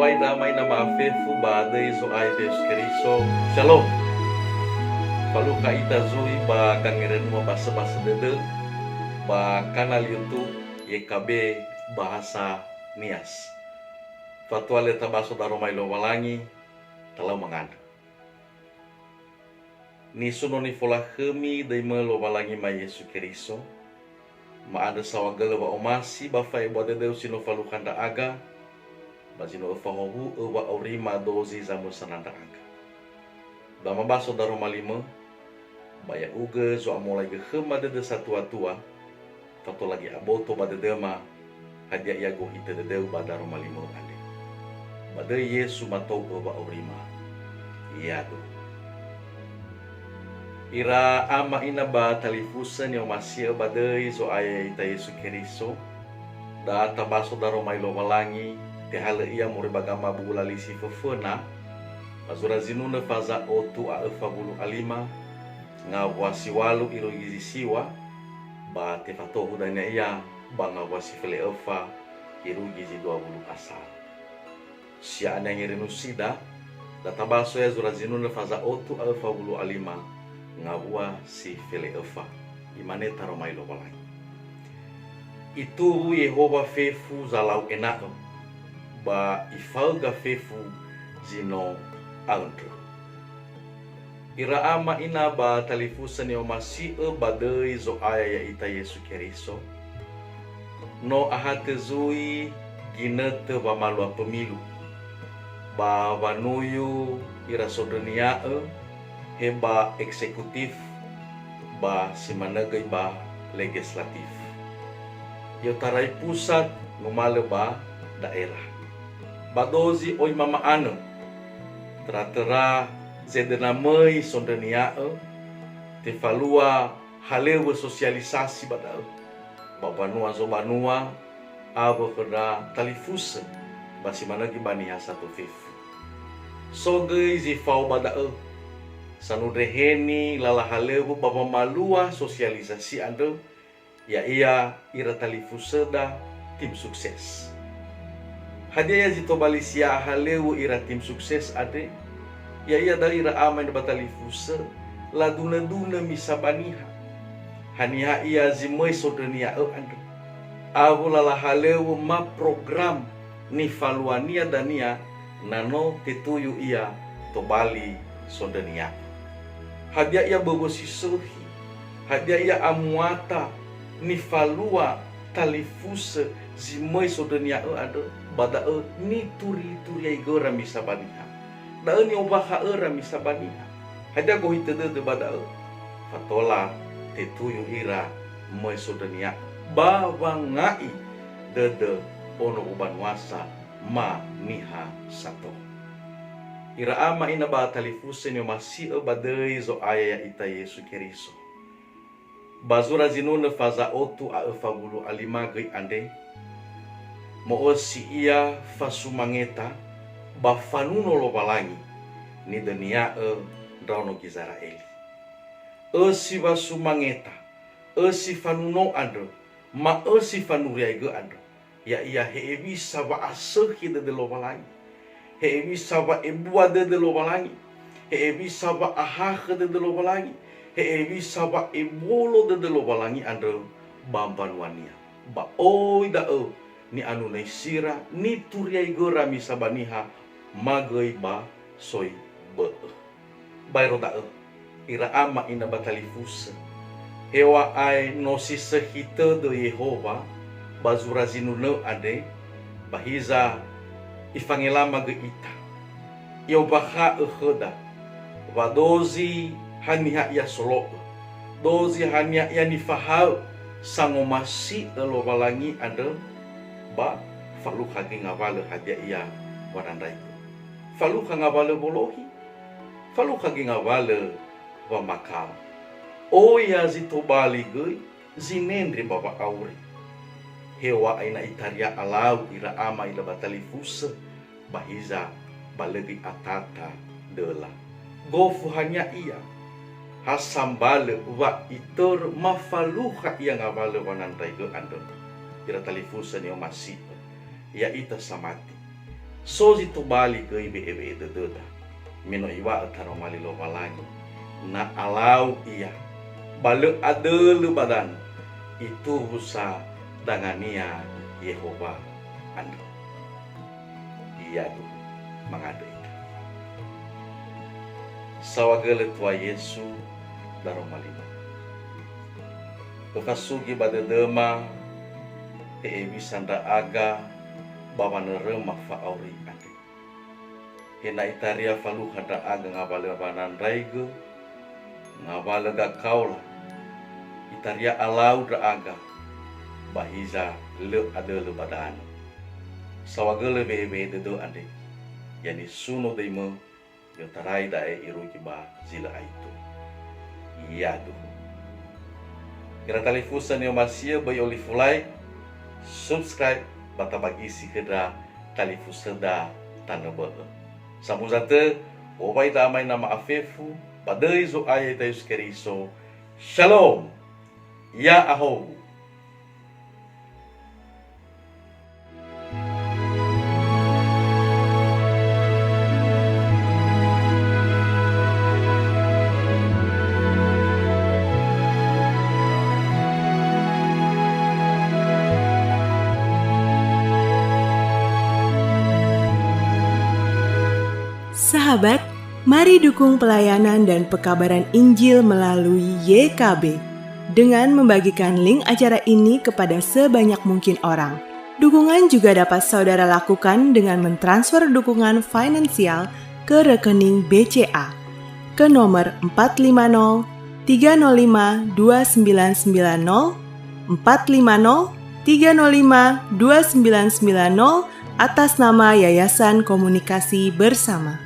Pawai damay na maafefu baday so ay Deus Keriso. Shalom. Palu kaita zui ba kangiren mo basa-basa dede ba kanal YouTube YKB bahasa Nias. Fatuale tabaso daromay lowalangi talau manganda. Ni suno ni fola kemi day me lowalangi ma Yesu Keriso. Maada sawagala wa omasi ba fai bo dede sino falu kanda aga. Bazino ufahohu uwa aurima dozi zamu sananda aga. Dama baso daro malima baya uga zo amolai ge khema de satu atua tato lagi aboto bade dema hadia iago hite de deu badaro malima ande. Bade Yesu matou uwa aurima. Iado. Ira ama ina ba talifusan yo masih bade zo aya ita Yesu Keriso. Da tabaso daro mailo walangi tehala ia muri bagama bugulali si fefena mazura zinuna faza otu a fabulu alima nga wasiwalu iro gizi siwa ba tefatohu danya ia banga wasifele efa iro gizi 20 asal sia ana ngirinu sida databaso ya zura zinuna faza otu a fabulu alima nga wasifele efa imane taromai lo balai itu Yehova fefu zalau enako ba ifalga fefu zino andro. Ira ama ina ba talifusan yo masih badai zo aya ya ita Yesu Keriso. No ahate zui ginete ba malua pemilu. Ba vanuyu ira sodenia heba eksekutif ba simanagai ba legislatif. Yo tarai pusat ngumale ba daerah. Badozi oi mama anu tera zedena mei sondania te falua halewe sosialisasi badal babanua zo banua abo keda talifusa basi mana gibani satu fifu so gei fau badal sanu reheni lala halewe baba malua sosialisasi ando ya iya ira talifusa da tim sukses. Hadia jito balisia haleu ira tim sukses ade ya ia dari ira aman batali fusa la duna misabaniha hania ia zimoi sodenia ande awu la haleu ma program ni faluania dania nano tetuyu ia to bali sodenia hadia ia bobosi sohi hadia ia amuata ni falua talifusa zimoi sodenia ade bada ni turi ai gora misabaniha da ni obaha era misabaniha hada go hitede de bada fatola tetuyu ira moy sodania bawangai dede ono ubanwasa ma niha sato ira ama ina ba talifusen yo masih badai zo aya ita Yesu Keriso bazura zinuna faza otu a fabulu alima gai ande mo si ia fasumangeta ba fanuno lo balangi ni denia dauno Gizraeli si basumangeta si fanuno ando ma si fanuria go ando ya ia hebi saba asehi de lo balangi hebi saba ebua de lo balangi hebi saba ahah de lo balangi hebi saba ebolo de lo balangi ando bambanwania ba oi da ni anu nai sira ni turiai gora misabaniha magai ba soi be bayro da ira ama ina batalifusa hewa ai no si sehita de Yehova bazura zinuna ade bahiza ifangela magai ita yo baha khoda wadozi haniha ya solo dozi hanya ya nifahau sangomasi lo balangi ade ba falu kagi ngawale hadia ia warandai falu ngawale bolohi falu kagi ngawale wa makal o ya zito bali gei zinendre baba aure hewa aina itaria alau ira ama ila batalifusa bahiza balegi atata dela gofu hanya ia hasambale wa itor mafaluha ia ngawale wanandai ge andon ira talifusan yo masih ya ita samati So itu balik ke ibe itu mino iwa taro malilo malangi na alau iya balik adelu badan itu husa dangania Yehova anda iya tuh mangade sawagele tua Yesu daro malilo kekasugi bade dema bisanda aga bawa nerema fa auri ande hena itaria falu hada aga ngabale banan raigo ngabale ga kaula itaria alau da aga bahiza le adele badan sawagele bebe dedo ande yani suno deimo yo tarai dae iruki ba zila itu iyadu kira talifusan yo masia bayi olifulai subscribe bata bagi si kedra talifusada tanabel samuzate obai damai nama afefu badai zo ayat ayus keriso shalom ya aho. Sahabat, mari dukung pelayanan dan pekabaran Injil melalui YKB dengan membagikan link acara ini kepada sebanyak mungkin orang. Dukungan juga dapat saudara lakukan dengan mentransfer dukungan finansial ke rekening BCA ke nomor 450 305 2990 450 305 2990 atas nama Yayasan Komunikasi Bersama.